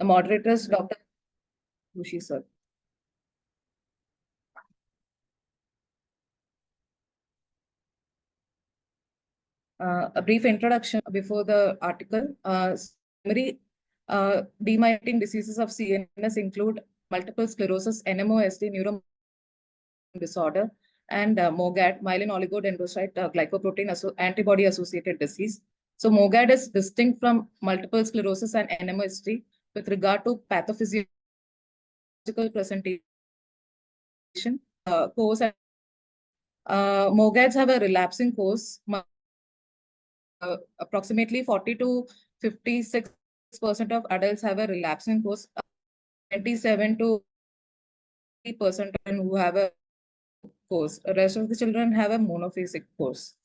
The moderator is Dr. Joshi, sir. A brief introduction before the article. Summary, demyelinating diseases of CNS include multiple sclerosis, NMOSD, neuro disorder, and MOGAD, myelin oligodendrocyte glycoprotein antibody associated disease. So MOGAD is distinct from multiple sclerosis and NMOSD with regard to pathophysiological presentation, course. And MOGADs have a relapsing course. Approximately 40 to 56% of adults have a relapsing course. 27 to 30% who have a course. The rest of the children have a monophasic course.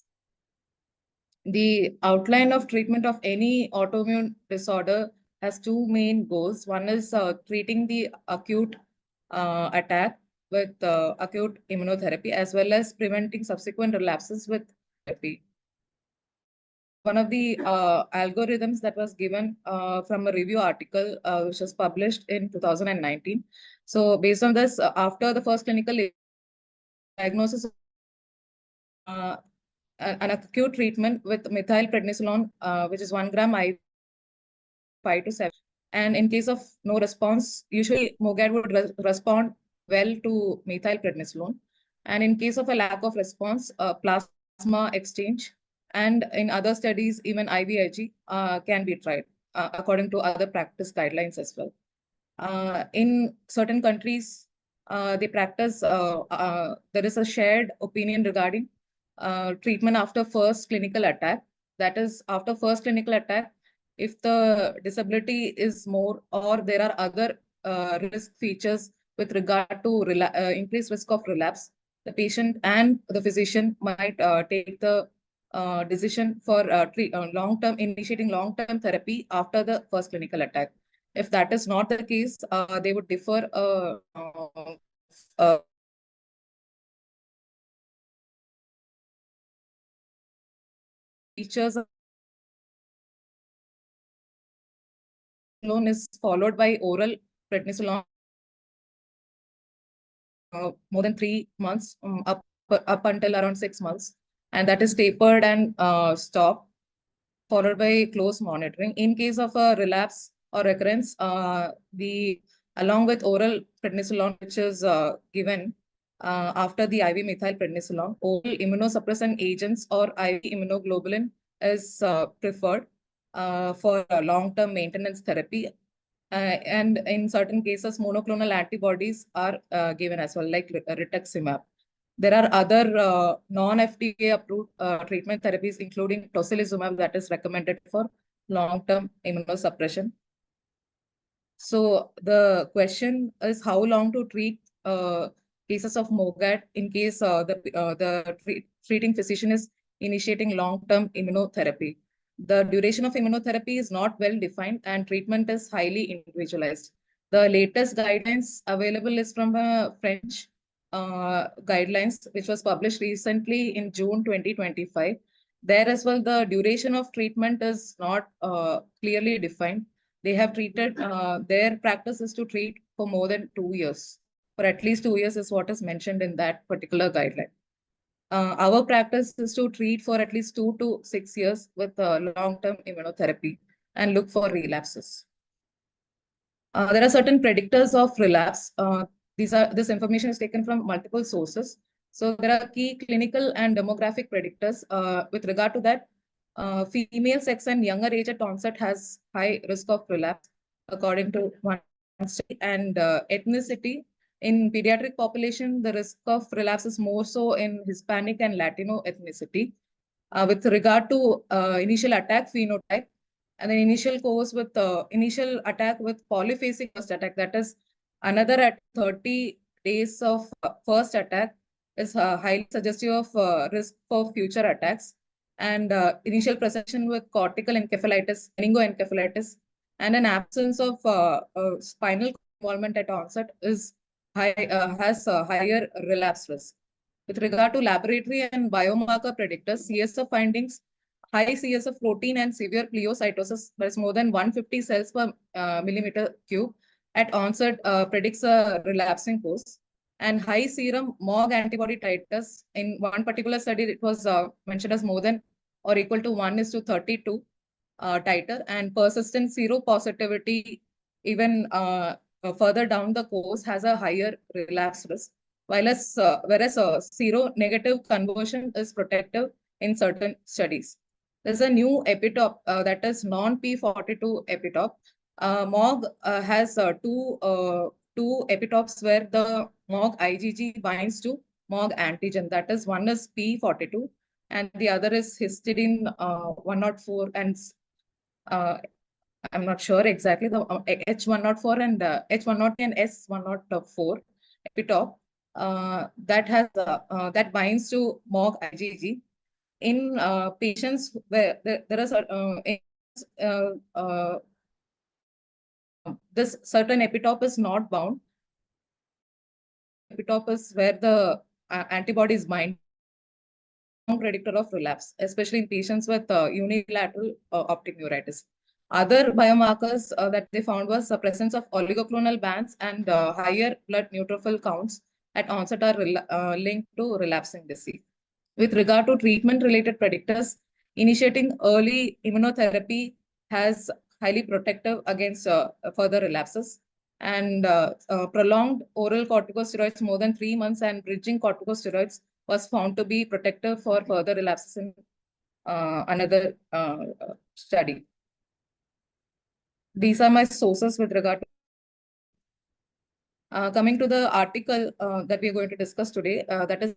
The outline of treatment of any autoimmune disorder has two main goals. One is treating the acute attack with acute immunotherapy, as well as preventing subsequent relapses with therapy. One of the algorithms that was given from a review article which was published in 2019. So based on this, after the first clinical diagnosis, an acute treatment with methylprednisolone, which is 1 gram IV, 5 to 7. And in case of no response, usually MOGAD would respond well to methylprednisolone. And in case of a lack of response, plasma exchange, and in other studies, even IVIG can be tried according to other practice guidelines as well. In certain countries, they practice, there is a shared opinion regarding treatment after first clinical attack. That is, after first clinical attack, if the disability is more or there are other risk features with regard to increased risk of relapse, the patient and the physician might take the decision for initiating long-term therapy after the first clinical attack. If that is not the case, they would defer features is followed by oral prednisolone more than 3 months, up until around 6 months, and that is tapered and stopped, followed by close monitoring. In case of a relapse or recurrence, along with oral prednisolone, which is given after the IV methylprednisolone, oral immunosuppressant agents or IV immunoglobulin is preferred for long-term maintenance therapy. And in certain cases, monoclonal antibodies are given as well, like rituximab. There are other non-FDA approved treatment therapies, including tocilizumab, that is recommended for long-term immunosuppression. So the question is how long to treat cases of MOGAD in case the treating physician is initiating long-term immunotherapy. The duration of immunotherapy is not well defined and treatment is highly individualized. The latest guidelines available is from French guidelines, which was published recently in June 2025. There as well, the duration of treatment is not clearly defined. They have treated, their practice is to treat for more than 2 years. For at least 2 years is what is mentioned in that particular guideline. Our practice is to treat for at least 2 to 6 years with long-term immunotherapy and look for relapses. There are certain predictors of relapse. This information is taken from multiple sources. So there are key clinical and demographic predictors. With regard to that, female sex and younger age at onset has high risk of relapse, according to one study, and ethnicity. In pediatric population, the risk of relapse is more so in Hispanic and Latino ethnicity. With regard to initial attack phenotype, and then initial course with initial attack with polyphasic first attack, that is another at 30 days of first attack, is highly suggestive of risk for future attacks. And initial presentation with cortical encephalitis, meningoencephalitis, and an absence of spinal involvement at onset is has a higher relapse risk. With regard to laboratory and biomarker predictors, CSF findings high CSF protein and severe pleocytosis, that is more than 150 cells per millimeter cube at onset predicts a relapsing course. And high serum MOG antibody titers, in one particular study, it was mentioned as more than or equal to 1:32 titer, and persistent seropositivity even further down the course has a higher relapse risk, whereas seronegative conversion is protective in certain studies. There's a new epitope that is non-P42 epitope. MOG has two epitopes where the MOG IgG binds to MOG antigen. That is, one is P42 and the other is histidine 104, and uh, I'm not sure exactly the H104 and H103 and S104 epitope that binds to MOG IgG in patients where there is uh, uh, this certain epitope is not bound. Epitope is where the antibodies bind, predictor of relapse, especially in patients with unilateral optic neuritis. Other biomarkers that they found was the presence of oligoclonal bands and higher blood neutrophil counts at onset are linked to relapsing disease. With regard to treatment-related predictors, initiating early immunotherapy has highly protective against further relapses. And prolonged oral corticosteroids more than 3 months and bridging corticosteroids was found to be protective for further relapses in another study. These are my sources with regard to coming to the article that we are going to discuss today, that is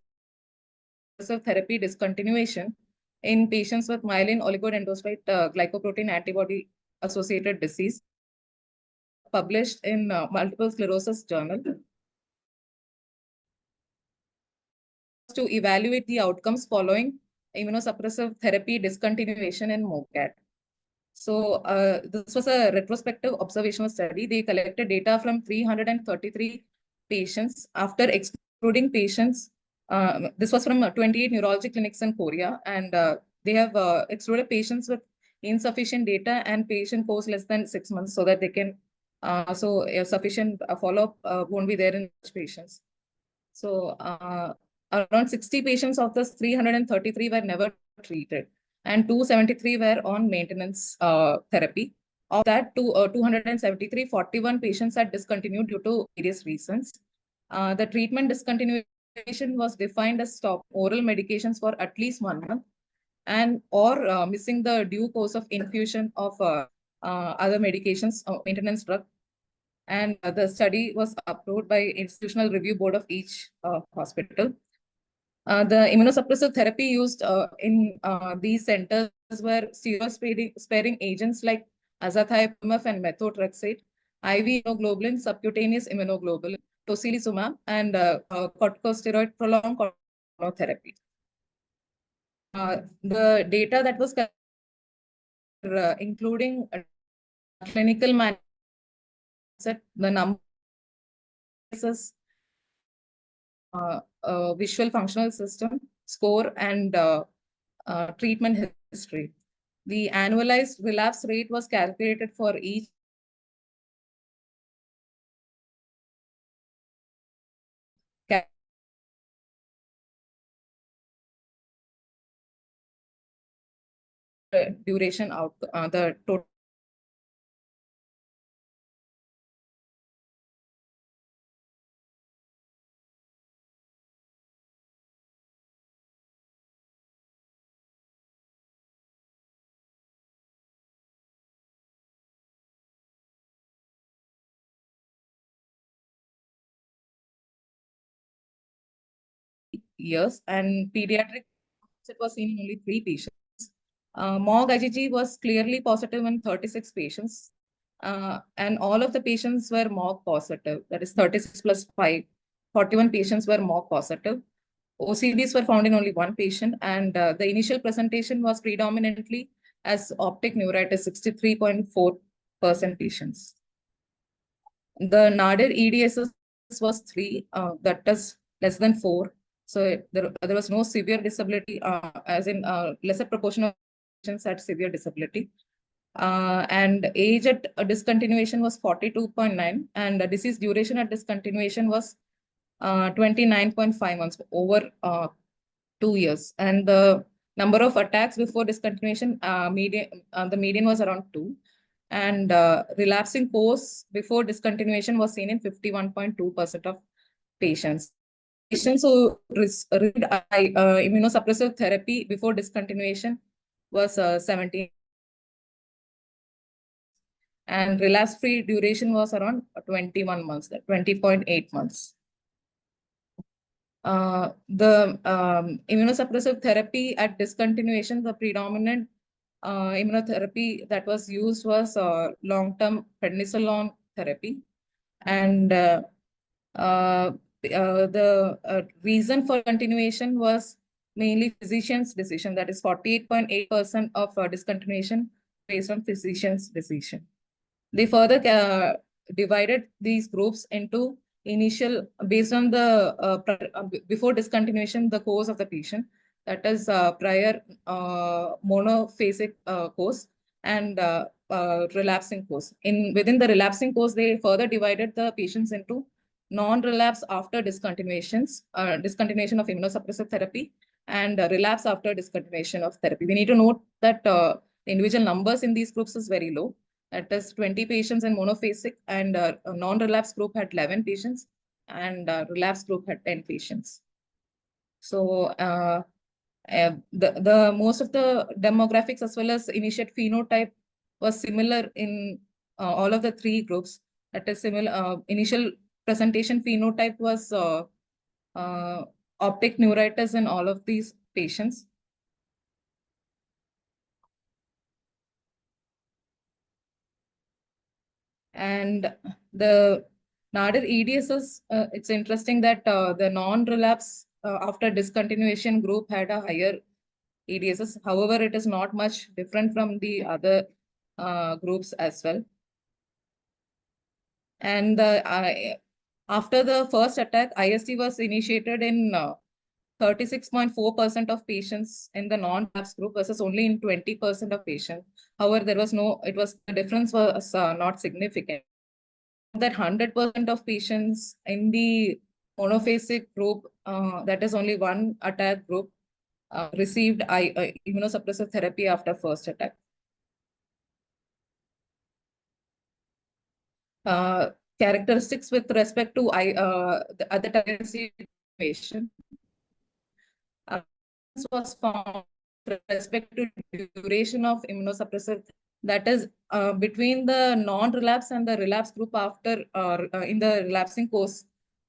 therapy discontinuation in patients with myelin oligodendrocyte glycoprotein antibody associated disease, published in multiple sclerosis journal, to evaluate the outcomes following immunosuppressive therapy discontinuation in MOGAT. So this was a retrospective observational study. They collected data from 333 patients after excluding patients. This was from 28 neurology clinics in Korea, and they have excluded patients with insufficient data and patient post less than 6 months, so that they can sufficient follow-up won't be there in such patients. So around 60 patients of this 333 were never treated, and 273 were on maintenance therapy. Of that, 273, 41 patients had discontinued due to various reasons. The treatment discontinuation was defined as stop oral medications for at least 1 month and or missing the due course of infusion of other medications, maintenance drug. And the study was approved by institutional review board of each hospital. The immunosuppressive therapy used in these centers were steroid-sparing agents like azathioprine and methotrexate, IV immunoglobulin, subcutaneous immunoglobulin, tocilizumab, and corticosteroid prolonged therapy. The data that was including clinical management, the number visual functional system score, and treatment history. The annualized relapse rate was calculated for each duration out, the total years, and pediatric it was seen in only 3 patients. MOG IgG was clearly positive in 36 patients, and all of the patients were MOG positive. That is 36 plus 5. 41 patients were MOG positive. OCDs were found in only 1 patient, and the initial presentation was predominantly as optic neuritis, 63.4% patients. The nadir EDSS was 3, that is less than 4. So there was no severe disability, as in lesser proportion of patients had severe disability. And age at discontinuation was 42.9, and the disease duration at discontinuation was 29.5 months, over 2 years. And the number of attacks before discontinuation, the median was around 2. And relapsing course before discontinuation was seen in 51.2% of patients. Patients who received immunosuppressive therapy before discontinuation was 17. And relapse-free duration was around 21 months, 20.8 months. The immunosuppressive therapy at discontinuation, the predominant immunotherapy that was used was long-term prednisolone therapy. And the reason for continuation was mainly physician's decision. That is 48.8% of discontinuation based on physician's decision. They further divided these groups into initial, based on the before discontinuation, the course of the patient, that is prior monophasic course and relapsing course. Within the relapsing course, they further divided the patients into non-relapse after discontinuation of immunosuppressive therapy, and relapse after discontinuation of therapy. We need to note that the individual numbers in these groups is very low. That is 20 patients in monophasic, and a non-relapse group had 11 patients, and relapse group had 10 patients. So the most of the demographics as well as initiate phenotype was similar in all of the three groups. That is similar. Initial presentation phenotype was optic neuritis in all of these patients. And the Nadir EDSS, it's interesting that the non-relapse after discontinuation group had a higher EDSS. However, it is not much different from the other groups as well. And after the first attack, IST was initiated in 36.4% of patients in the non-relapse group versus only in 20% of patients. However, the difference was not significant. That 100% of patients in the monophasic group, that is only one attack group, received immunosuppressive therapy after first attack. Characteristics with respect to the other patient was found with respect to duration of immunosuppressive, that is between the non-relapse and the relapse group after in the relapsing course,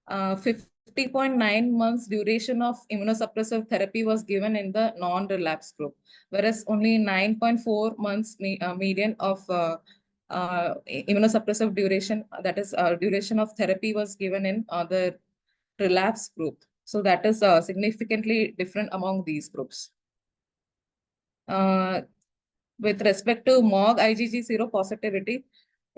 50.9 months duration of immunosuppressive therapy was given in the non-relapse group, whereas only 9.4 months median of immunosuppressive duration, that is duration of therapy, was given in the relapse group. So that is significantly different among these groups. With respect to MOG IgG seropositivity,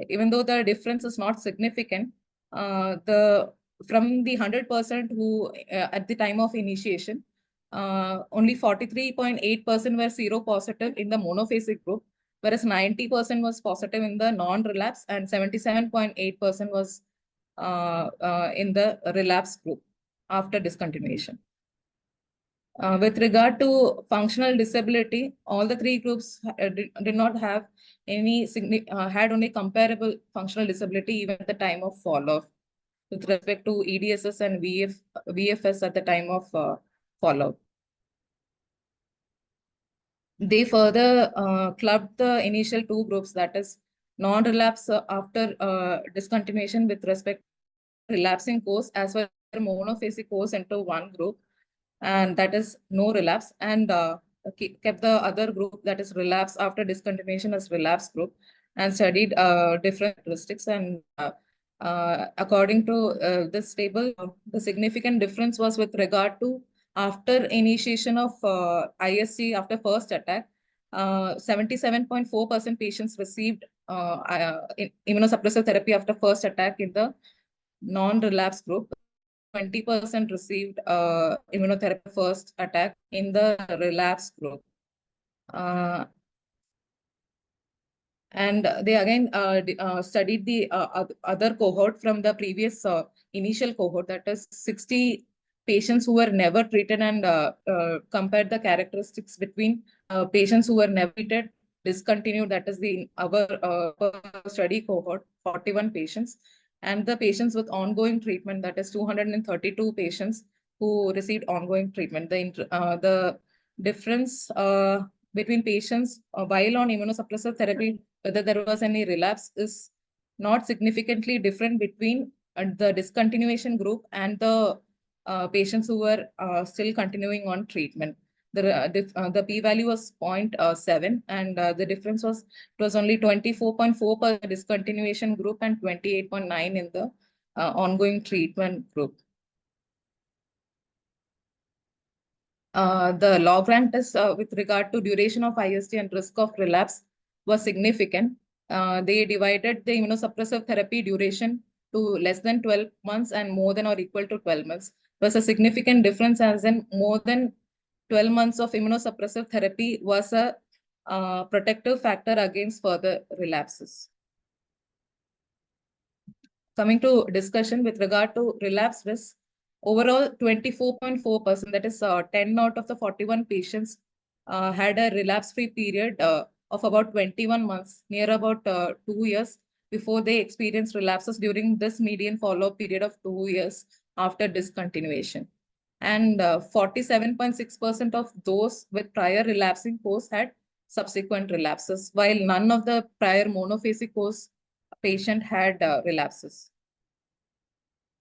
even though the difference is not significant, from the 100% who at the time of initiation, only 43.8% were seropositive in the monophasic group, whereas 90% was positive in the non-relapse and 77.8% was in the relapse group after discontinuation. With regard to functional disability, all the three groups did not have any had only comparable functional disability even at the time of follow-up with respect to EDSS and VFS at the time of follow-up. They further clubbed the initial two groups, that is non-relapse after discontinuation with respect to relapsing course as well as monophasic course into one group, and that is no relapse, and kept the other group, that is relapse after discontinuation, as relapse group, and studied different characteristics. And according to this table, the significant difference was with regard to after initiation of IST after first attack, 77.4% patients received immunosuppressive therapy after first attack in the non-relapse group. 20% received immunotherapy first attack in the relapse group. And they again studied the other cohort from the previous initial cohort, that is 60 patients who were never treated, and compared the characteristics between patients who were never treated, discontinued, that is the our study cohort, 41 patients, and the patients with ongoing treatment, that is 232 patients who received ongoing treatment. The difference between patients while on immunosuppressive therapy, whether there was any relapse, is not significantly different between the discontinuation group and the patients who were still continuing on treatment. The p-value was 0.7, and the difference was, it was only 24.4 per discontinuation group and 28.9 in the ongoing treatment group. The log rank test with regard to duration of IST and risk of relapse was significant. They divided the immunosuppressive therapy duration to less than 12 months and more than or equal to 12 months. There was a significant difference, as in more than 12 months of immunosuppressive therapy was a protective factor against further relapses. Coming to discussion with regard to relapse risk, overall 24.4%, that is 10 out of the 41 patients had a relapse-free period of about 21 months, near about 2 years, before they experienced relapses during this median follow-up period of 2 years after discontinuation. And 47.6% of those with prior relapsing course had subsequent relapses, while none of the prior monophasic course patient had relapses.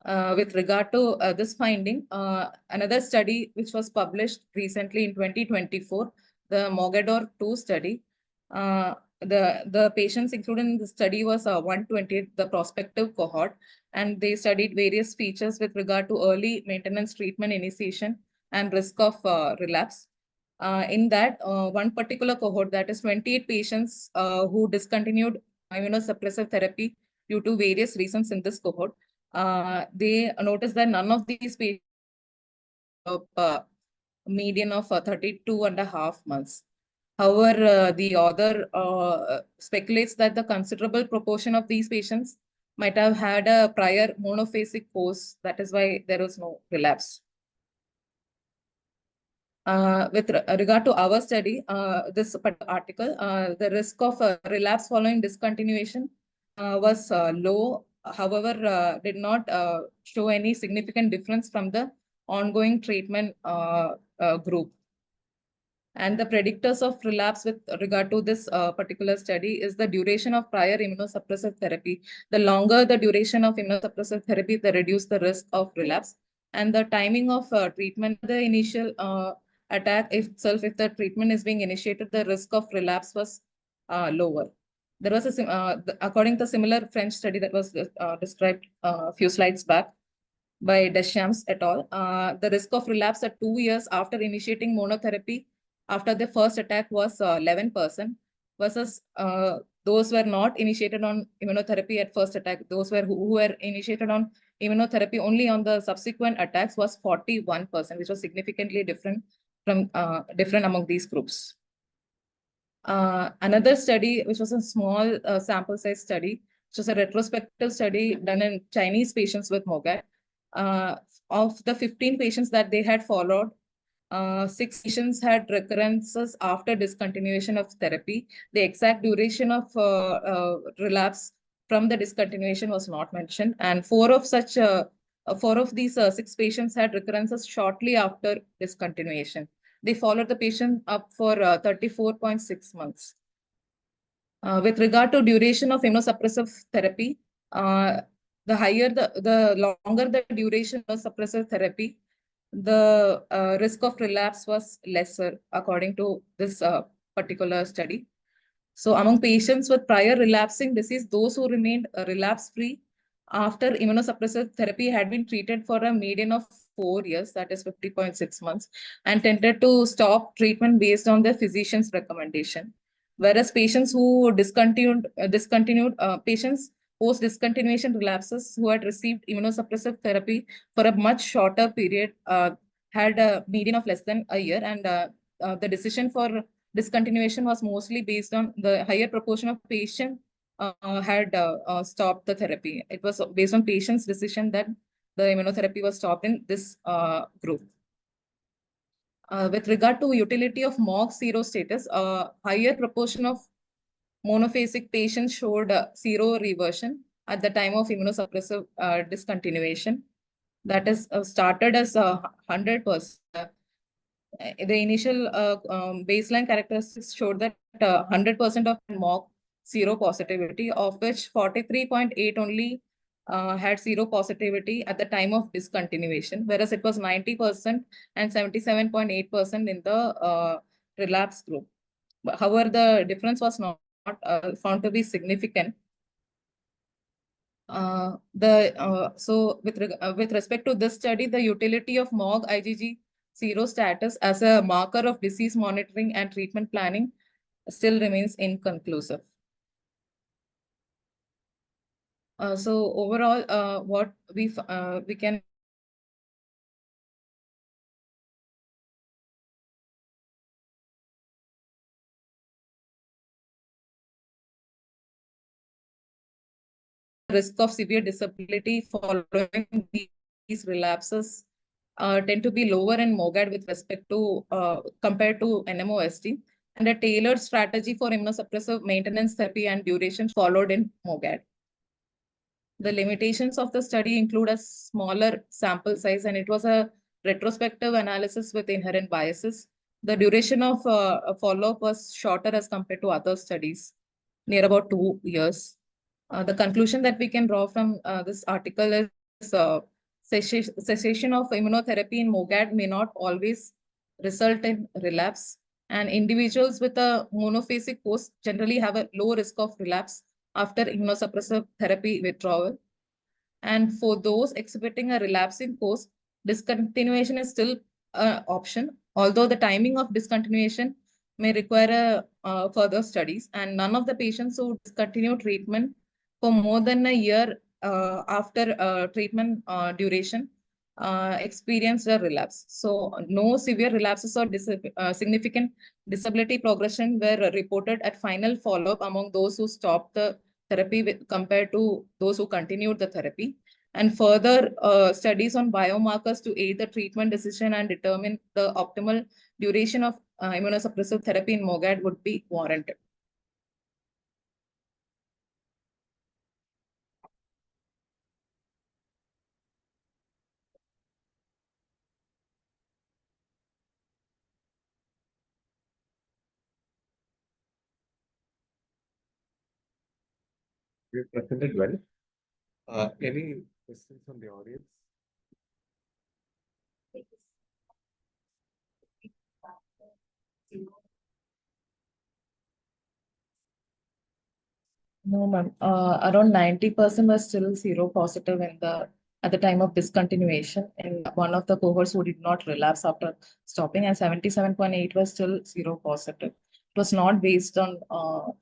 With regard to this finding, another study which was published recently in 2024, the Mogador 2 study, the patients included in the study was 120, the prospective cohort, and they studied various features with regard to early maintenance treatment initiation and risk of relapse. In that, one particular cohort, that is 28 patients who discontinued immunosuppressive therapy due to various reasons in this cohort, they noticed that none of these patients median of 32.5 months. However, the author speculates that the considerable proportion of these patients might have had a prior monophasic course. That is why there was no relapse. With regard to our study, this article, the risk of relapse following discontinuation was low. However, did not show any significant difference from the ongoing treatment group. And the predictors of relapse with regard to this particular study is the duration of prior immunosuppressive therapy. The longer the duration of immunosuppressive therapy, the reduce the risk of relapse. And the timing of treatment, the initial attack itself, if the treatment is being initiated, the risk of relapse was lower. There was according to similar French study that was described a few slides back by Deschamps et al. The risk of relapse at 2 years after initiating monotherapy after the first attack was 11%, versus those were not initiated on immunotherapy at first attack. Those who were initiated on immunotherapy only on the subsequent attacks was 41%, which was significantly different among these groups. Another study, which was a small sample size study, which was a retrospective study done in Chinese patients with MOGAD. Of the 15 patients that they had followed, 6 patients had recurrences after discontinuation of therapy. The exact duration of relapse from the discontinuation was not mentioned, and 4 of these 6 patients had recurrences shortly after discontinuation. They followed the patient up for 34.6 months. With regard to duration of immunosuppressive therapy, the longer the duration of suppressive therapy, the risk of relapse was lesser, according to this particular study. So among patients with prior relapsing disease, those who remained relapse-free after immunosuppressive therapy had been treated for a median of 4 years, that is 50.6 months, and tended to stop treatment based on their physician's recommendation. Whereas patients who discontinued patients post-discontinuation relapses who had received immunosuppressive therapy for a much shorter period had a median of less than a year, and the decision for discontinuation was mostly based on the higher proportion of patients had stopped the therapy. It was based on patients' decision that the immunotherapy was stopped in this group. With regard to utility of MOG zero status, a higher proportion of monophasic patients showed zero reversion at the time of immunosuppressive discontinuation. That is started as 100%. The initial baseline characteristics showed that 100% of mock zero positivity, of which 43.8 only had zero positivity at the time of discontinuation, whereas it was 90% and 77.8% in the relapse group. However, the difference was not found to be significant. With respect to this study, the utility of MOG IgG zero status as a marker of disease monitoring and treatment planning still remains inconclusive. So overall, what we can risk of severe disability following these relapses tend to be lower in MOGAD with respect to compared to NMOSD, and a tailored strategy for immunosuppressive maintenance therapy and duration followed in MOGAD. The limitations of the study include a smaller sample size, and it was a retrospective analysis with inherent biases. The duration of follow-up was shorter as compared to other studies, near about 2 years. The conclusion that we can draw from this article is cessation of immunotherapy in MOGAD may not always result in relapse, and individuals with a monophasic course generally have a low risk of relapse after immunosuppressive therapy withdrawal. And for those exhibiting a relapsing course, discontinuation is still an option, although the timing of discontinuation may require further studies. And none of the patients who discontinue treatment for more than a year after treatment duration experienced a relapse. So no severe relapses or significant disability progression were reported at final follow-up among those who stopped the therapy compared to those who continued the therapy. And further studies on biomarkers to aid the treatment decision and determine the optimal duration of immunosuppressive therapy in MOGAD would be warranted. You presented well. Any questions from the audience? No, ma'am. Around 90% was still zero positive at the time of discontinuation. In one of the cohorts who did not relapse after stopping, and 77.8 was still zero positive. It was not based on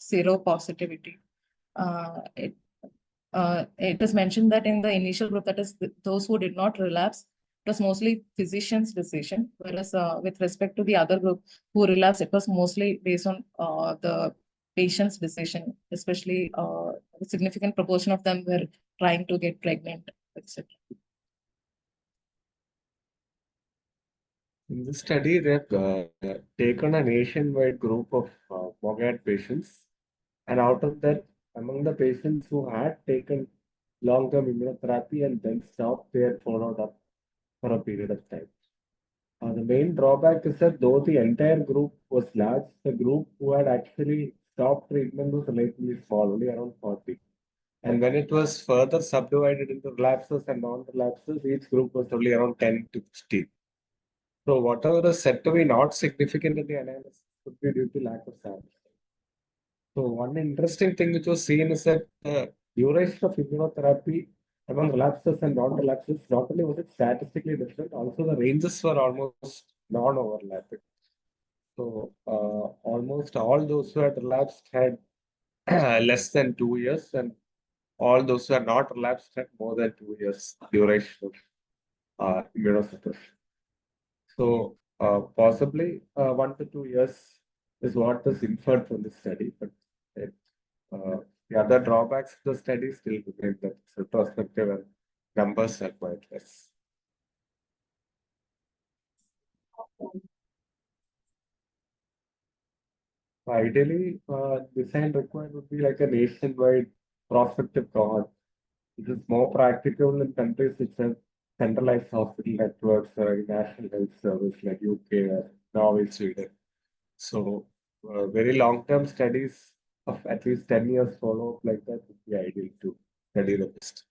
zero positivity. It is mentioned that in the initial group, that is those who did not relapse, it was mostly physician's decision, whereas with respect to the other group who relapsed, it was mostly based on the patient's decision, especially a significant proportion of them were trying to get pregnant, etc. In this study, they have taken a nationwide group of MOGAD patients, and out of that, among the patients who had taken long-term immunotherapy and then stopped, they had followed up for a period of time. The main drawback is that though the entire group was large, the group who had actually stopped treatment was relatively small, only around 40. And when it was further subdivided into relapses and non-relapses, each group was only around 10 to 15. So whatever is said to be not significant in the analysis could be due to lack of sample. So one interesting thing which was seen is that the duration of immunotherapy among relapses and non-relapses, not only was it statistically different, also the ranges were almost non-overlapping. So almost all those who had relapsed had less than 2 years, and all those who had not relapsed had more than 2 years duration of immunosuppression. So possibly 1 to 2 years is what is inferred from the study. But it, the other drawbacks of the study still remain that it's retrospective and numbers are quite less. Ideally, design required would be like a nationwide prospective cohort. It is more practical in countries which have centralized hospital networks or a national health service like UK or Norway, Sweden. So, very long-term studies of at least 10 years follow-up like that would be ideal to study the best.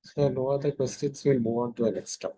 So, no other questions, we'll move on to the next topic.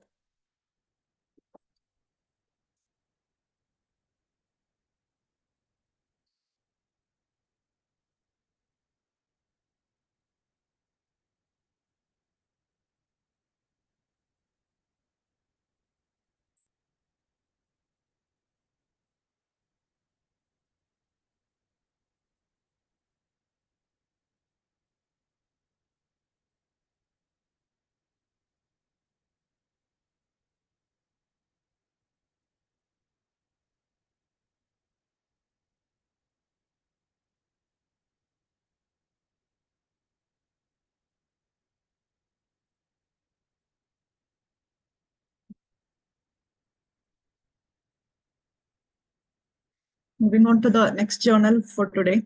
Moving on to the next journal for today.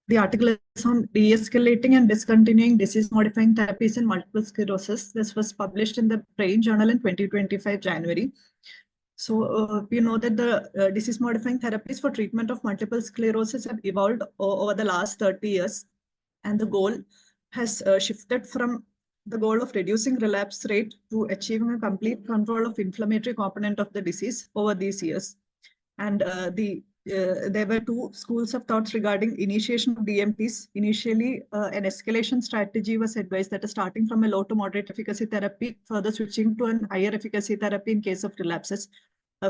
The article is on de-escalating and discontinuing disease-modifying therapies in multiple sclerosis. This was published in the Brain Journal in 2025 January. So we know that the disease-modifying therapies for treatment of multiple sclerosis have evolved over the last 30 years. And the goal has shifted from the goal of reducing relapse rate to achieving a complete control of inflammatory component of the disease over these years. And there were two schools of thoughts regarding initiation of DMTs. Initially, an escalation strategy was advised, that is starting from a low to moderate efficacy therapy, further switching to an higher efficacy therapy in case of relapses.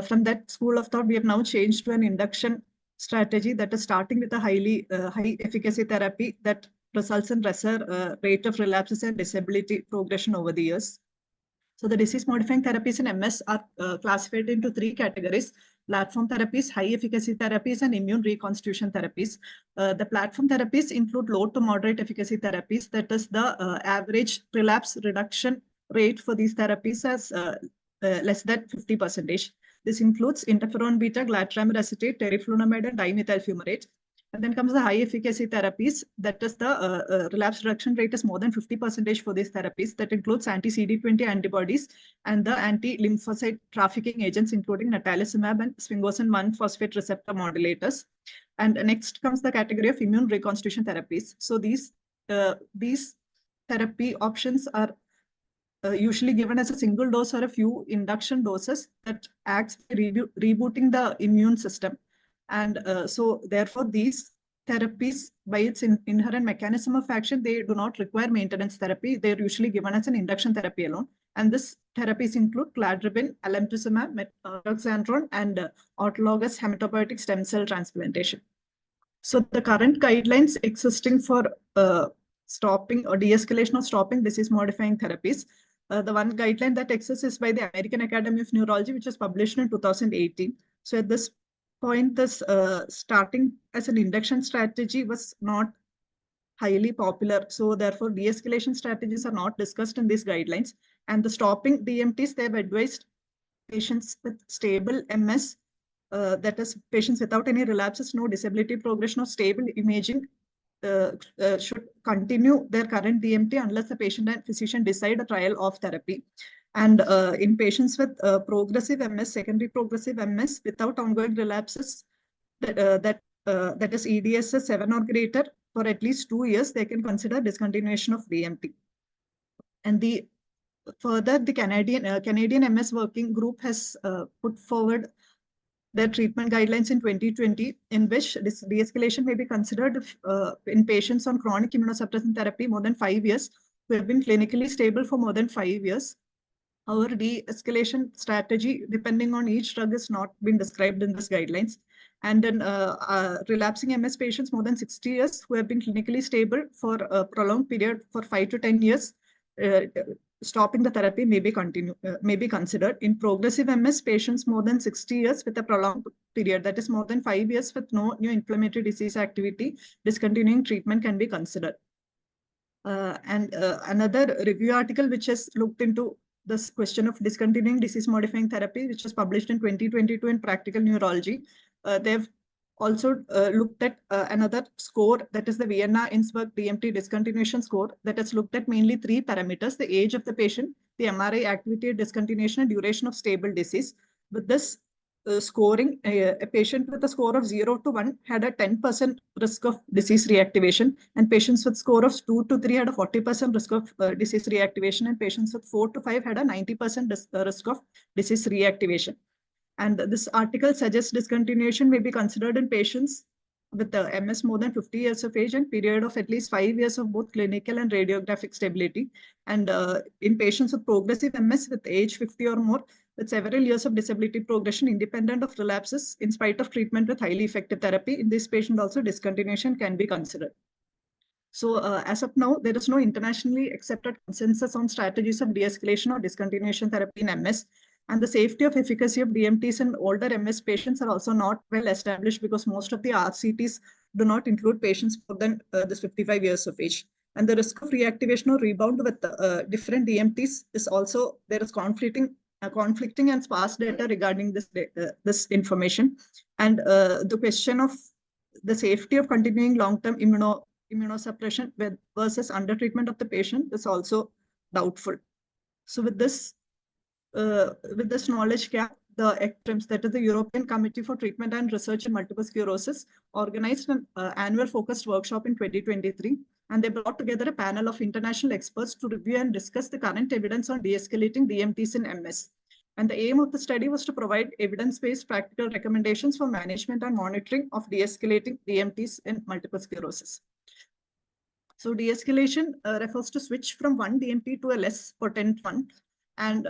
From that school of thought, we have now changed to an induction strategy, that is starting with a high efficacy therapy that results in lesser rate of relapses and disability progression over the years. So the disease-modifying therapies in MS are classified into three categories: platform therapies, high-efficacy therapies, and immune reconstitution therapies. The platform therapies include low to moderate efficacy therapies. That is, the average relapse reduction rate for these therapies as less than 50%. This includes interferon beta, glatiramer acetate, teriflunomide, and dimethyl fumarate. And then comes the high efficacy therapies. That is, the relapse reduction rate is more than 50% for these therapies. That includes anti-CD20 antibodies and the anti-lymphocyte trafficking agents, including natalizumab and sphingosine 1-phosphate receptor modulators. And next comes the category of immune reconstitution therapies. So these therapy options are usually given as a single dose or a few induction doses that acts by rebooting the immune system. And so therefore, these therapies, by its inherent mechanism of action, they do not require maintenance therapy. They're usually given as an induction therapy alone. And this therapies include cladribine, alemtuzumab, metoxantrone, and autologous hematopoietic stem cell transplantation. So the current guidelines existing for stopping or de-escalation or stopping disease-modifying therapies, the one guideline that exists is by the American Academy of Neurology, which was published in 2018. So at this point, this starting as an induction strategy was not highly popular. So therefore, de-escalation strategies are not discussed in these guidelines. And the stopping DMTs, they have advised patients with stable MS, that is, patients without any relapses, no disability progression, or stable imaging, should continue their current DMT unless the patient and physician decide a trial of therapy. And in patients with progressive MS, secondary progressive MS without ongoing relapses, that is EDSS 7 or greater for at least 2 years, they can consider discontinuation of DMT. And further, the Canadian MS Working Group has put forward their treatment guidelines in 2020, in which this de-escalation may be considered in patients on chronic immunosuppressant therapy more than 5 years, who have been clinically stable for more than 5 years. Our de-escalation strategy, depending on each drug, has not been described in these guidelines. And in relapsing MS patients more than 60 years who have been clinically stable for a prolonged period for 5 to 10 years, stopping the therapy may be considered. In progressive MS, patients more than 60 years with a prolonged period, that is more than 5 years with no new inflammatory disease activity, discontinuing treatment can be considered. Another review article which has looked into this question of discontinuing disease-modifying therapy, which was published in 2022 in Practical Neurology, they've also looked at another score, that is the Vienna-Innsbruck DMT discontinuation score, that has looked at mainly 3 parameters: the age of the patient, the MRI activity at discontinuation, and duration of stable disease. With this scoring, a patient with a score of 0 to 1 had a 10% risk of disease reactivation, and patients with score of 2 to 3 had a 40% risk of disease reactivation, and patients with 4 to 5 had a 90% risk of disease reactivation. And this article suggests discontinuation may be considered in patients with MS more than 50 years of age and period of at least 5 years of both clinical and radiographic stability. And in patients with progressive MS with age 50 or more, with several years of disability progression independent of relapses in spite of treatment with highly effective therapy, in this patient also discontinuation can be considered. So as of now, there is no internationally accepted consensus on strategies of de-escalation or discontinuation therapy in MS. And the safety of efficacy of DMTs in older MS patients are also not well established, because most of the RCTs do not include patients more than this 55 years of age. And the risk of reactivation or rebound with different DMTs is also, there is conflicting and sparse data regarding this information. And the question of the safety of continuing long-term immunosuppression versus undertreatment of the patient is also doubtful. So with this knowledge gap, the ECTRIMS, that is the European Committee for Treatment and Research in Multiple Sclerosis, organized an annual focused workshop in 2023, and they brought together a panel of international experts to review and discuss the current evidence on de-escalating DMTs in MS. And the aim of the study was to provide evidence-based practical recommendations for management and monitoring of de-escalating DMTs in multiple sclerosis. So de-escalation refers to switch from one DMT to a less potent one. And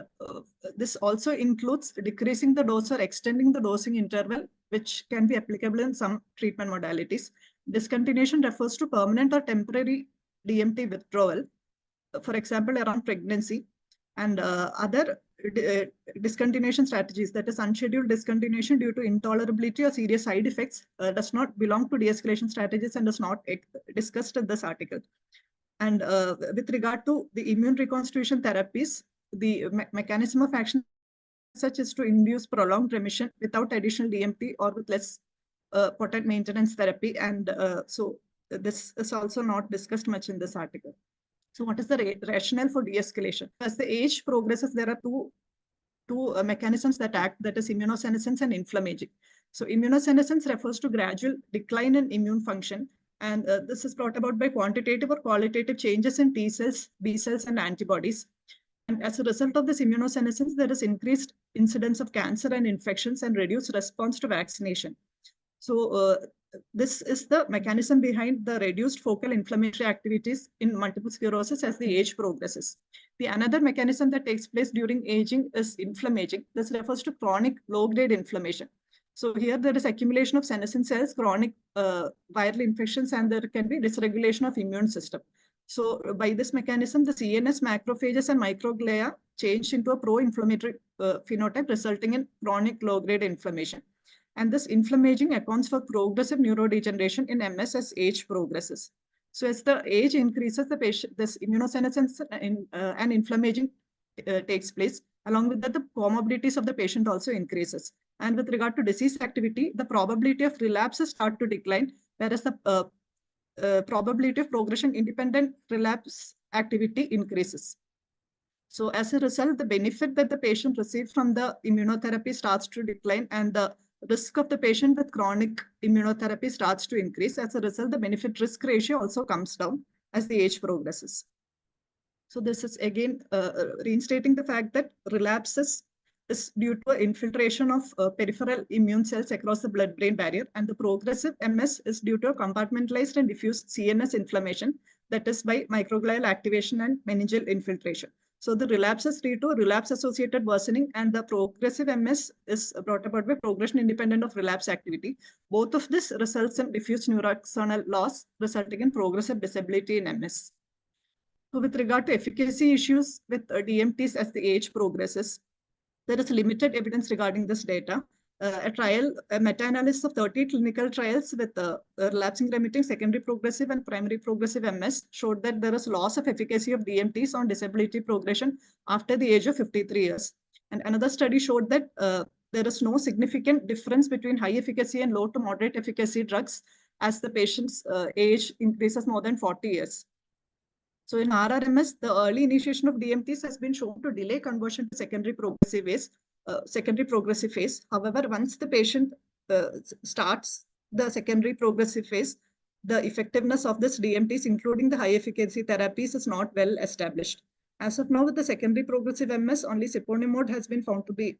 this also includes decreasing the dose or extending the dosing interval, which can be applicable in some treatment modalities. Discontinuation refers to permanent or temporary DMT withdrawal, for example, around pregnancy. And other discontinuation strategies, that is unscheduled discontinuation due to intolerability or serious side effects, does not belong to de-escalation strategies and is not discussed in this article. And with regard to the immune reconstitution therapies, the mechanism of action such as to induce prolonged remission without additional DMT or with less potent maintenance therapy. And so this is also not discussed much in this article. So what is the rationale for de-escalation? As the age progresses, there are two mechanisms that act, that is immunosenescence and inflammaging. So immunosenescence refers to gradual decline in immune function. And this is brought about by quantitative or qualitative changes in T cells, B cells, and antibodies. And as a result of this immunosenescence, there is increased incidence of cancer and infections and reduced response to vaccination. So this is the mechanism behind the reduced focal inflammatory activities in multiple sclerosis as the age progresses. The another mechanism that takes place during aging is inflammaging. This refers to chronic low-grade inflammation. So here there is accumulation of senescent cells, chronic viral infections, and there can be dysregulation of immune system. So by this mechanism, the CNS macrophages and microglia change into a pro-inflammatory phenotype, resulting in chronic low-grade inflammation. And this inflammaging accounts for progressive neurodegeneration in MS as age progresses. So as the age increases, the patient, this immunosenescence and inflammaging takes place. Along with that, the comorbidities of the patient also increases. And with regard to disease activity, the probability of relapses start to decline, whereas the probability of progression independent relapse activity increases. So as a result, the benefit that the patient receives from the immunotherapy starts to decline, and the risk of the patient with chronic immunotherapy starts to increase. As a result, the benefit-risk ratio also comes down as the age progresses. So this is again reinstating the fact that relapses is due to infiltration of peripheral immune cells across the blood-brain barrier, and the progressive MS is due to a compartmentalized and diffuse CNS inflammation, that is by microglial activation and meningeal infiltration. So the relapses lead to relapse-associated worsening, and the progressive MS is brought about by progression independent of relapse activity. Both of this results in diffuse neuroaxonal loss, resulting in progressive disability in MS. So with regard to efficacy issues with DMTs as the age progresses, there is limited evidence regarding this data. A meta-analysis of 30 clinical trials with relapsing remitting secondary progressive and primary progressive MS showed that there is loss of efficacy of DMTs on disability progression after the age of 53 years. And another study showed that there is no significant difference between high efficacy and low to moderate efficacy drugs as the patient's age increases more than 40 years. So in RRMS, the early initiation of DMTs has been shown to delay conversion to secondary progressive phase. However, once the patient starts the secondary progressive phase, the effectiveness of this DMTs, including the high efficacy therapies, is not well established. As of now, with the secondary progressive MS, only siponimod has been found to be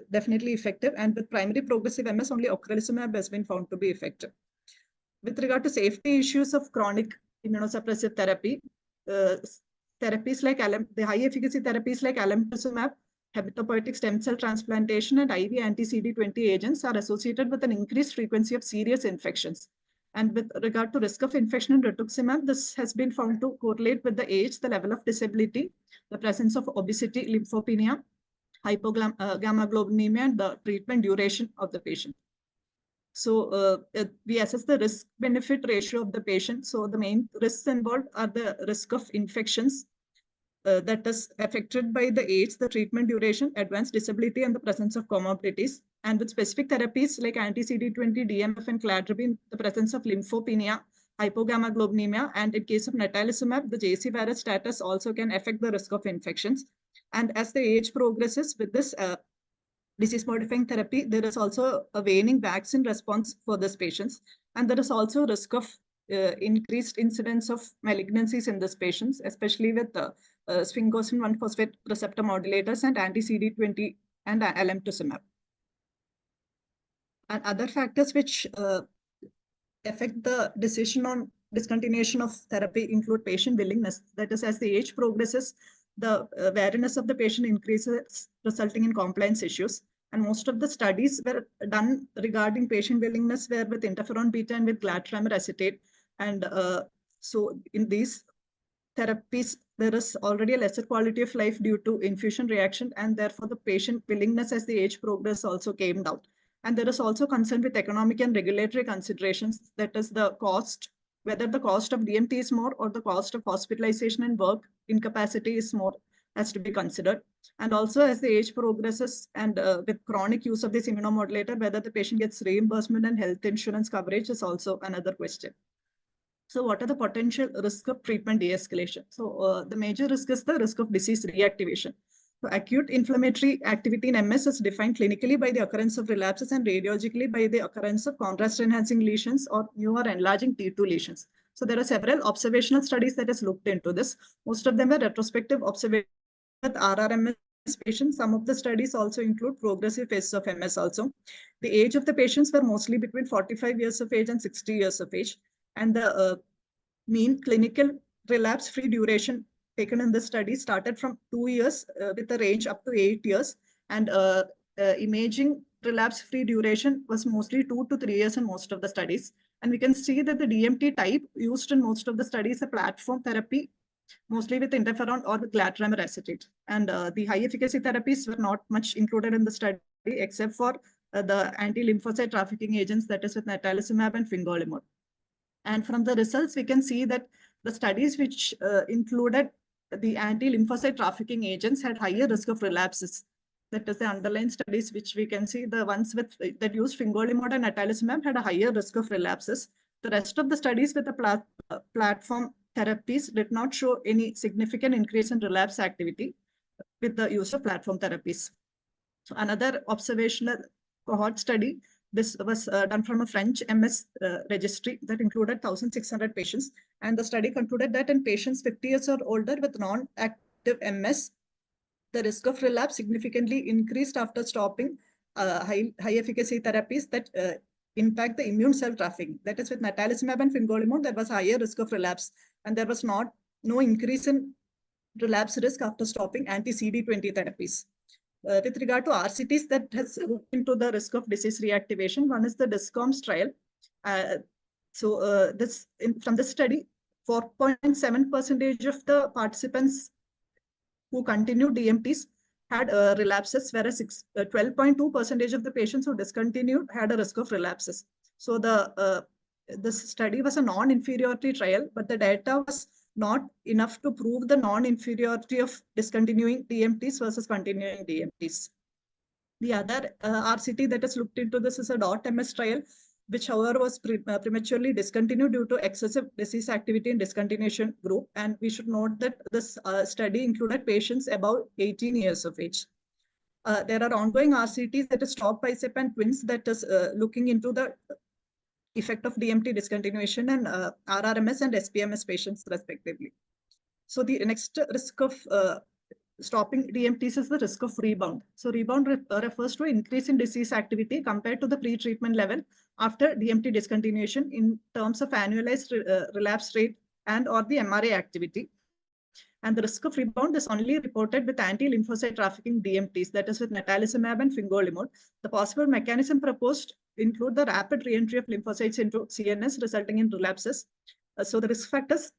definitely effective, and with primary progressive MS, only ocrelizumab has been found to be effective. With regard to safety issues of chronic immunosuppressive therapy, therapies like the high efficacy therapies like alemtuzumab, hematopoietic stem cell transplantation, and IV anti-CD20 agents are associated with an increased frequency of serious infections. And with regard to risk of infection in rituximab, this has been found to correlate with the age, the level of disability, the presence of obesity, lymphopenia, hypogammaglobulinemia, and the treatment duration of the patient. So we assess the risk-benefit ratio of the patient. So the main risks involved are the risk of infections that is affected by the age, the treatment duration, advanced disability, and the presence of comorbidities. And with specific therapies like anti-CD20, DMF, and cladribine, the presence of lymphopenia, hypogammaglobulinemia, and in case of natalizumab, the JC virus status also can affect the risk of infections. And as the age progresses with this disease-modifying therapy, there is also a waning vaccine response for these patients. And there is also risk of increased incidence of malignancies in these patients, especially with sphingosine 1-phosphate receptor modulators and anti-CD20 and alemtuzumab. And other factors which affect the decision on discontinuation of therapy include patient willingness. That is, as the age progresses, the wariness of the patient increases, resulting in compliance issues. And most of the studies were done regarding patient willingness were with interferon beta and with glatiramer acetate. And so in these therapies, there is already a lesser quality of life due to infusion reaction, and therefore the patient willingness as the age progress also came down. And there is also concern with economic and regulatory considerations, that is the cost, whether the cost of DMT is more or the cost of hospitalization and work incapacity is more, has to be considered. And also as the age progresses and with chronic use of this immunomodulator, whether the patient gets reimbursement and health insurance coverage is also another question. So what are the potential risks of treatment de-escalation? So the major risk is the risk of disease reactivation. So acute inflammatory activity in MS is defined clinically by the occurrence of relapses and radiologically by the occurrence of contrast-enhancing lesions or new or enlarging T2 lesions. So there are several observational studies that has looked into this. Most of them were retrospective observations with RRMS patients. Some of the studies also include progressive phases of MS also. The age of the patients were mostly between 45 years of age and 60 years of age. And the mean clinical relapse-free duration taken in this study started from 2 years with a range up to 8 years. And imaging relapse-free duration was mostly 2 to 3 years in most of the studies. And we can see that the DMT type used in most of the studies, a platform therapy, mostly with interferon or with glatiramer acetate. And the high efficacy therapies were not much included in the study except for the anti-lymphocyte trafficking agents, that is with natalizumab and fingolimod. And from the results, we can see that the studies which included the anti-lymphocyte trafficking agents had higher risk of relapses. That is the underlying studies which we can see, the ones with that used fingolimod and natalizumab had a higher risk of relapses. The rest of the studies with the platform therapies did not show any significant increase in relapse activity with the use of platform therapies. So another observational cohort study, this was done from a French MS registry that included 1,600 patients. And the study concluded that in patients 50 years or older with non-active MS, the risk of relapse significantly increased after stopping high efficacy therapies that impact the immune cell trafficking. That is, with natalizumab and fingolimod, there was higher risk of relapse, and there was no increase in relapse risk after stopping anti-CD20 therapies. With regard to RCTs that has looked into the risk of disease reactivation, one is the DISCOMS trial. From this study, 4.7% of the participants who continued DMTs had relapses, whereas 12.2% of the patients who discontinued had a risk of relapses. So this study was a non-inferiority trial, but the data was not enough to prove the non-inferiority of discontinuing DMTs versus continuing DMTs. The other RCT that has looked into this is a .ms trial, which however was prematurely discontinued due to excessive disease activity in discontinuation group. And we should note that this study included patients above 18 years of age. There are ongoing RCTs, that is STOP, BICEP and TWINS, that is looking into the effect of DMT discontinuation and RRMS and SPMS patients respectively. So the next risk of stopping DMTs is the risk of rebound. So rebound refers to increase in disease activity compared to the pre-treatment level after DMT discontinuation in terms of annualized relapse rate and or the MRA activity. And the risk of rebound is only reported with anti-lymphocyte trafficking DMTs, that is with natalizumab and fingolimod. The possible mechanism proposed include the rapid re-entry of lymphocytes into CNS, resulting in relapses. So the risk factors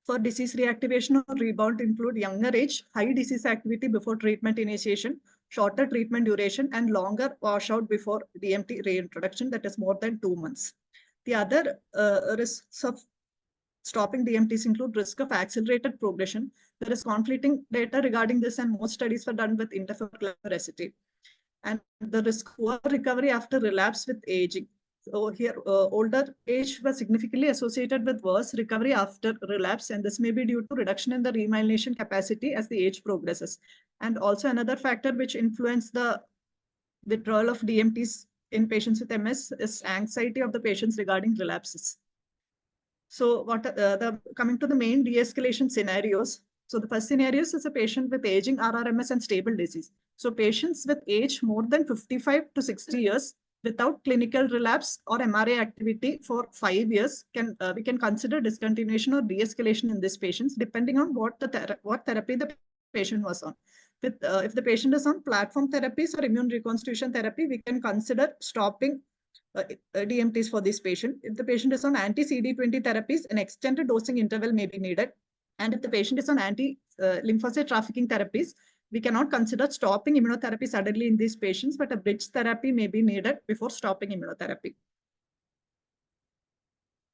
for disease reactivation or rebound include younger age, high disease activity before treatment initiation, shorter treatment duration, and longer washout before DMT reintroduction, that is more than 2 months. The other risks of stopping DMTs include risk of accelerated progression. There is conflicting data regarding this, and most studies were done with interferon acetate. And the risk poor recovery after relapse with aging. So here, older age was significantly associated with worse recovery after relapse, and this may be due to reduction in the remyelination capacity as the age progresses. And also another factor which influenced the withdrawal of DMTs in patients with MS is anxiety of the patients regarding relapses. So coming to the main de-escalation scenarios. So the first scenario is a patient with aging RRMS and stable disease. So patients with age more than 55 to 60 years without clinical relapse or MRA activity for 5 years, we can consider discontinuation or de-escalation in these patients, depending on what therapy the patient was on. If the patient is on platform therapies or immune reconstitution therapy, we can consider stopping DMTs for this patient. If the patient is on anti-CD20 therapies, an extended dosing interval may be needed. And if the patient is on anti-lymphocyte trafficking therapies, we cannot consider stopping immunotherapy suddenly in these patients, but a bridge therapy may be needed before stopping immunotherapy.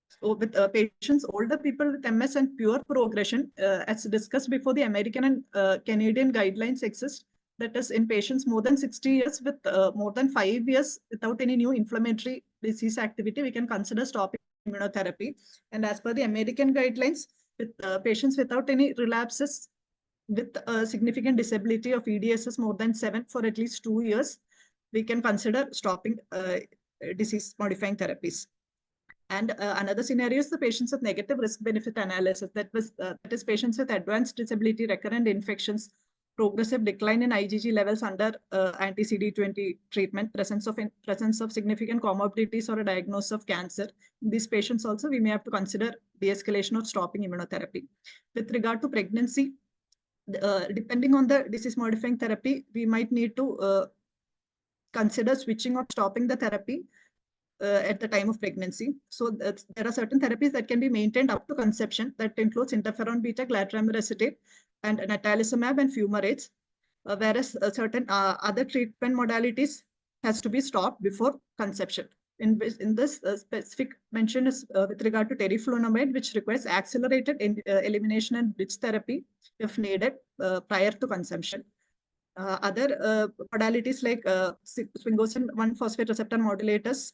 So with patients, older people with MS and pure progression, as discussed before, the American and Canadian guidelines exist. That is in patients more than 60 years with more than 5 years without any new inflammatory disease activity, we can consider stopping immunotherapy. And as per the American guidelines, with patients without any relapses with significant disability of EDSS more than 7 for at least 2 years, we can consider stopping disease-modifying therapies. And another scenario is the patients with negative risk-benefit analysis. That is patients with advanced disability, recurrent infections, progressive decline in IgG levels under anti-CD20 treatment, presence of significant comorbidities or a diagnosis of cancer. In these patients also, we may have to consider de-escalation or stopping immunotherapy. With regard to pregnancy, depending on the disease-modifying therapy, we might need to consider switching or stopping the therapy at the time of pregnancy. So there are certain therapies that can be maintained up to conception. That includes interferon beta, glatiramer acetate, and natalizumab and fumarates, whereas certain other treatment modalities has to be stopped before conception. In this specific mention is with regard to teriflunomide, which requires accelerated elimination and bridge therapy if needed prior to consumption. Other modalities like sphingosine 1-phosphate receptor modulators,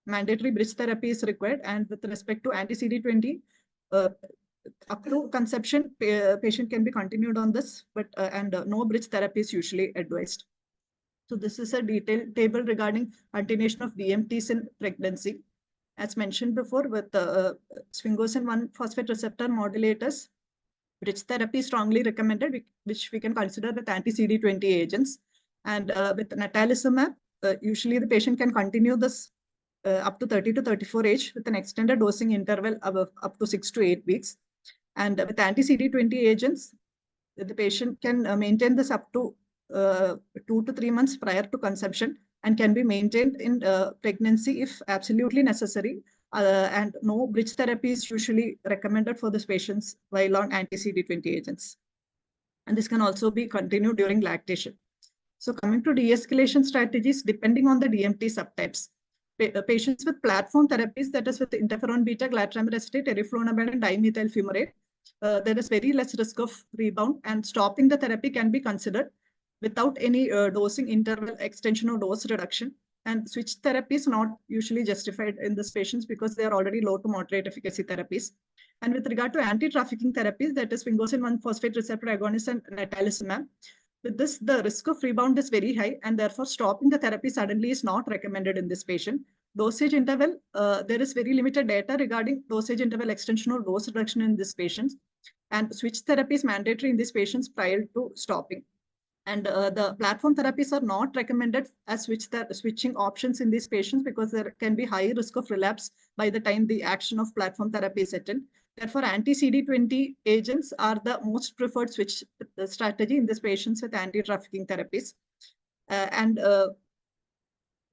mandatory bridge therapy is required. And with respect to anti-CD20, up to conception, patient can be continued on this, but no bridge therapy is usually advised. So this is a detailed table regarding continuation of DMTs in pregnancy. As mentioned before, with sphingosine 1-phosphate receptor modulators, bridge therapy is strongly recommended, which we can consider with anti-CD20 agents. And with natalizumab, usually the patient can continue this up to 30 to 34 age with an extended dosing interval of up to 6 to 8 weeks. And with anti-CD20 agents, the patient can maintain this up to 2 to 3 months prior to conception and can be maintained in pregnancy if absolutely necessary And no bridge therapy is usually recommended for these patients while on anti-CD20 agents. And this can also be continued during lactation. So coming to de-escalation strategies, depending on the DMT subtypes, patients with platform therapies, that is with interferon beta, glatiramer, teriflunomide, and dimethyl fumarate, there is very less risk of rebound, and stopping the therapy can be considered without any dosing interval extension or dose reduction. And switch therapy is not usually justified in these patients because they are already low to moderate efficacy therapies. And with regard to anti-trafficking therapies, that is sphingosine 1-phosphate receptor agonist and natalizumab, with this, the risk of rebound is very high, and therefore stopping the therapy suddenly is not recommended in this patient. Dosage interval, there is very limited data regarding dosage interval extension or dose reduction in these patients. And switch therapy is mandatory in these patients prior to stopping. And the platform therapies are not recommended as switching options in these patients because there can be high risk of relapse by the time the action of platform therapy is set in. Therefore, anti-CD20 agents are the most preferred switch strategy in these patients with anti-trafficking therapies.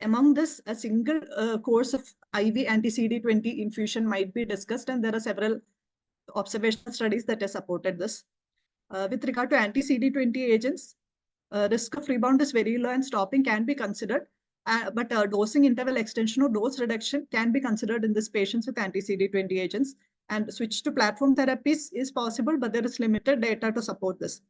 Among this, a single course of IV anti-CD20 infusion might be discussed, and there are several observational studies that have supported this. With regard to anti-CD20 agents, risk of rebound is very low and stopping can be considered, but dosing interval extension or dose reduction can be considered in these patients with anti-CD20 agents. And switch to platform therapies is possible, but there is limited data to support this.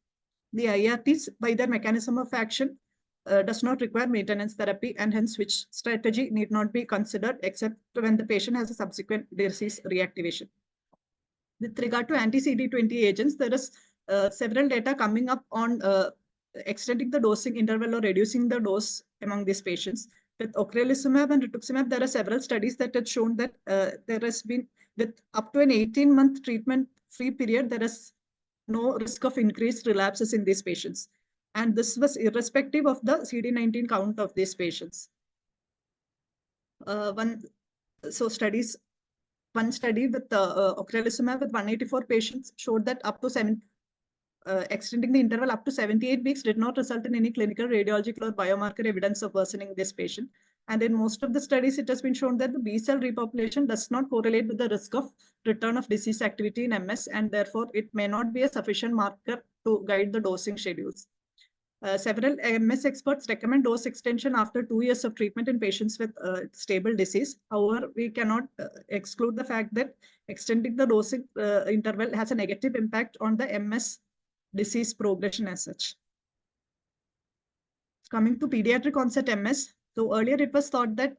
The IRTs, by their mechanism of action, does not require maintenance therapy, and hence switch strategy need not be considered except when the patient has a subsequent disease reactivation. With regard to anti-CD20 agents, there is several data coming up on extending the dosing interval or reducing the dose among these patients. With ocrelizumab and rituximab, there are several studies that have shown that there has been, with up to an 18-month treatment-free period, there is no risk of increased relapses in these patients. And this was irrespective of the CD19 count of these patients. One study with ocrelizumab with 184 patients showed that up to extending the interval up to 78 weeks did not result in any clinical, radiological, or biomarker evidence of worsening this patient. And in most of the studies, it has been shown that the B-cell repopulation does not correlate with the risk of return of disease activity in MS, and therefore it may not be a sufficient marker to guide the dosing schedules. Several MS experts recommend dose extension after 2 years of treatment in patients with stable disease. However, we cannot exclude the fact that extending the dosing interval has a negative impact on the MS disease progression as such. Coming to pediatric onset MS, so earlier it was thought that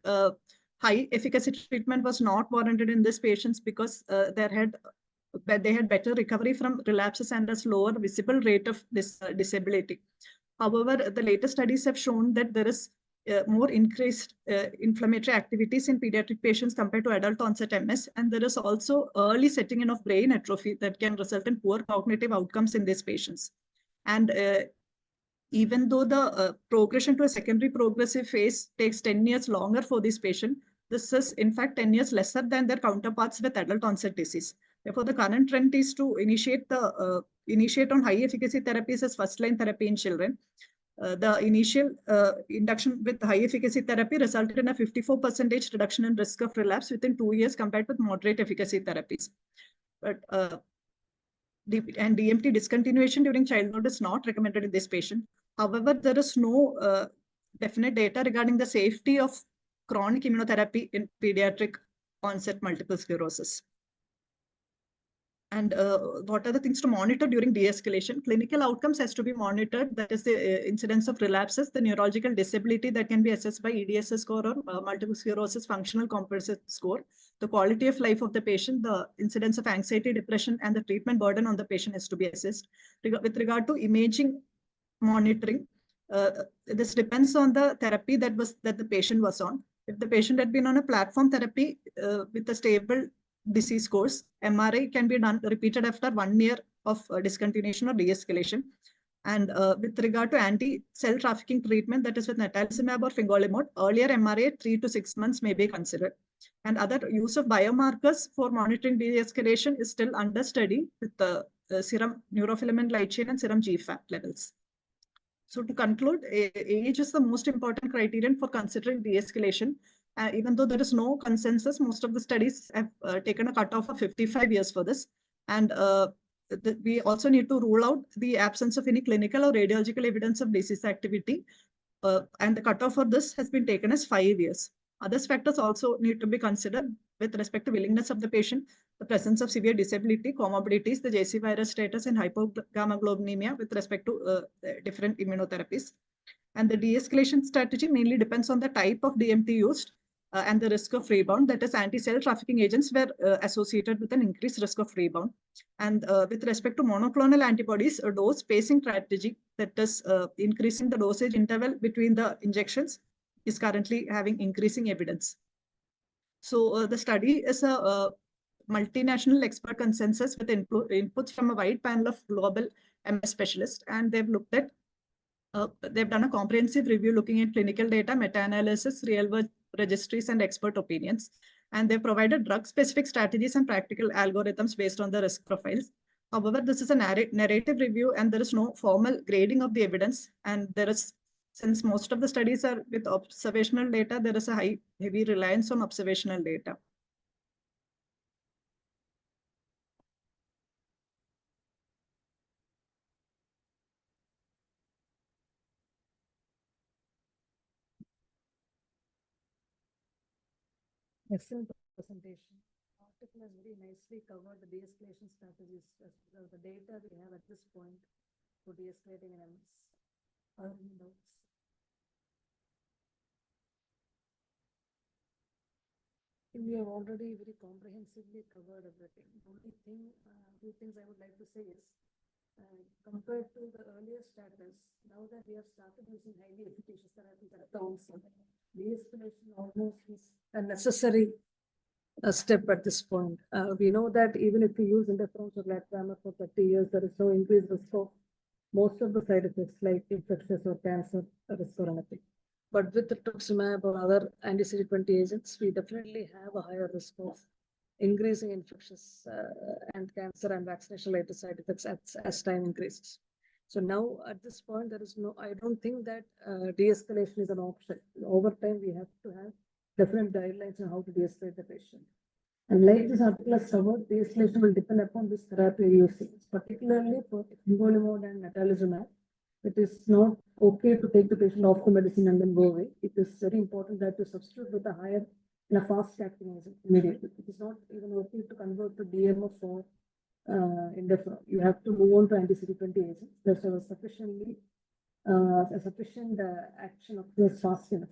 high efficacy treatment was not warranted in these patients because they had better recovery from relapses and a slower visible rate of disability. However, the latest studies have shown that there is more increased inflammatory activities in pediatric patients compared to adult onset MS, and there is also early setting in of brain atrophy that can result in poor cognitive outcomes in these patients. And even though the progression to a secondary progressive phase takes 10 years longer for this patient, this is in fact 10 years lesser than their counterparts with adult onset disease. Therefore, the current trend is to initiate on high efficacy therapies as first line therapy in children. The initial induction with high efficacy therapy resulted in a 54% reduction in risk of relapse within 2 years compared with moderate efficacy therapies. But DMT discontinuation during childhood is not recommended in this patient. However, there is no definite data regarding the safety of chronic immunotherapy in pediatric onset multiple sclerosis. And what are the things to monitor during de-escalation? Clinical outcomes has to be monitored. That is the incidence of relapses, the neurological disability that can be assessed by EDSS score or multiple sclerosis functional composite score, the quality of life of the patient, the incidence of anxiety, depression, and the treatment burden on the patient has to be assessed. With regard to imaging monitoring, this depends on the therapy that the patient was on. If the patient had been on a platform therapy with a stable disease course, MRI can be done repeated after 1 year of discontinuation or de-escalation. And with regard to anti-cell trafficking treatment, that is with natalizumab or fingolimod, earlier MRA 3 to 6 months may be considered. And other use of biomarkers for monitoring de-escalation is still under study with the serum neurofilament light chain and serum GFAP levels. So to conclude, age is the most important criterion for considering de-escalation. Even though there is no consensus, most of the studies have taken a cutoff of 55 years for this. And we also need to rule out the absence of any clinical or radiological evidence of disease activity. And the cutoff for this has been taken as 5 years. Other factors also need to be considered with respect to willingness of the patient, the presence of severe disability, comorbidities, the JC virus status, and hypogammaglobulinemia with respect to different immunotherapies. And the de-escalation strategy mainly depends on the type of DMT used and the risk of rebound. That is, anti-cell trafficking agents were associated with an increased risk of rebound. And with respect to monoclonal antibodies, a dose spacing strategy, that is increasing the dosage interval between the injections, is currently having increasing evidence. So the study is a multinational expert consensus with inputs from a wide panel of global MS specialists, and they've looked at they've done a comprehensive review looking at clinical data, meta-analysis, real-world registries, and expert opinions. And they've provided drug-specific strategies and practical algorithms based on the risk profiles. However, this is a narrative review, and there is no formal grading of the evidence. And there is, since most of the studies are with observational data, there is a heavy reliance on observational data. Excellent presentation. Article has very nicely covered the de-escalation strategies as well as the data we have at this point for de-escalating an MS. Are there any doubts? We have already very comprehensively covered everything. The only thing, two things I would like to say is, compared to the earlier status, now that we have started using highly efficacious therapies at the onset, de-escalation almost is a necessary step at this point. We know that even if we use interferons or glatiramer for 30 years, there is no increased risk of most of the side effects like infectious or cancer risk or anything. But with the rituximab or other anti-CD20 agents, we definitely have a higher risk of increasing infectious and cancer and vaccination-related side effects as time increases. So now at this point, there is no, I don't think that de-escalation is an option. Over time, we have to have different guidelines on how to de-escalate the patient. And like this article has covered, de-escalation will depend upon this therapy you're using, particularly for nivolumab and natalizumab. It is not okay to take the patient off the medicine and then go away. It is very important that you substitute with a higher and a fast-acting agent immediately. It is not even okay to convert to DMO for interferon. You have to move on to anti-CD20 agents. There's a sufficient action of this fast enough.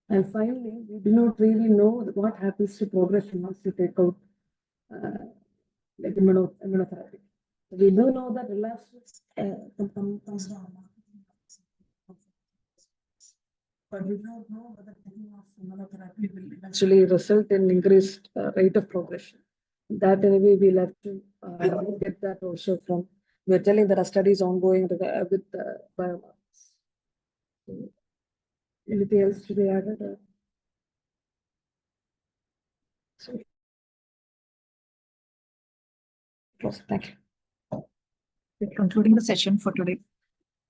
And finally, we do not really know what happens to progression once you take out like immunotherapy. We do know that relapse comes down. But we don't know whether taking off immunotherapy will eventually result in increased rate of progression. That anyway, we'll have to get that also from. We're telling there are studies ongoing with biomarkers. Anything else to be added? Thank you. We're concluding the session for today.